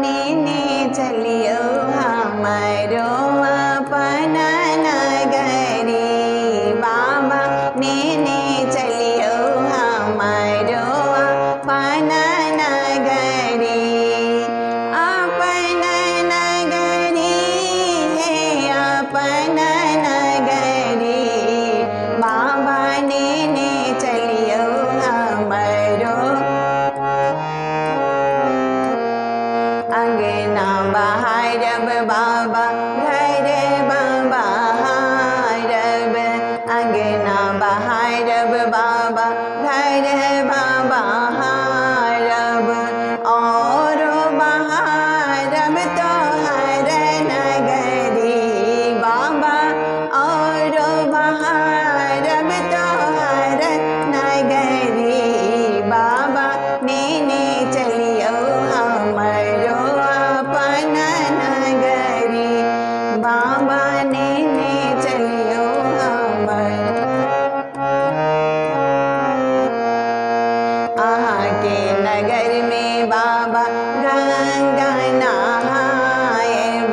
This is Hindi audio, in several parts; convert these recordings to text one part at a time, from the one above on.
नेने चलियो हमारो अपन नगरी। बाबा नेने चलियो हमारो अपन नगरी। अपन नगरी है अपन नगरी। बाबा नेने चलियो हमारो अंगना बहारब बाबा घर बहारब। अंगना बहारब बाबा घर बहारब। और बहारब तोहर नगरी बाबा। और बहारब तोहर नगरी। बाबा नेने चलियो हमारो अपन नगरी। बाबा नेने चलियो हमारो आके नगर में बाबा गंगा नहाएब।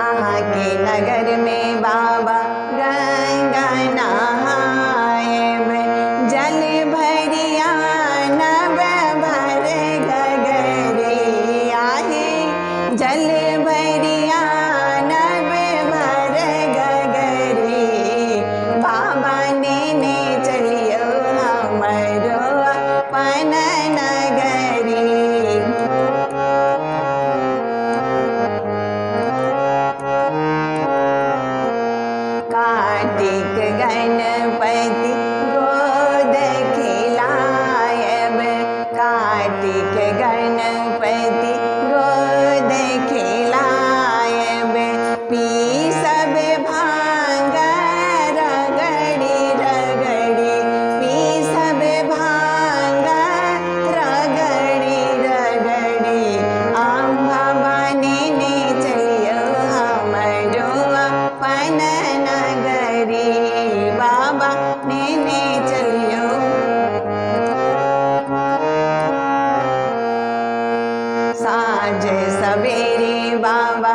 आके नगर में बाबा गंगा नहाएब। जल भरिया नब भर गगरी आहे। जल भरिया नब भर गगरी। बाबा नेने चलियो हमारो अपन नगरी। कार्तिक गणपति गोद खिलायब। कार्तिक गणपति गोद खिलायब। पी सब भांग रगड़ी रगड़ी। पी सब भांग रगड़ी रगड़ी। बाबा नेने चलियो हमारो अपन नगरी। बाबा नेने चलियो साँझ सवेरे बाबा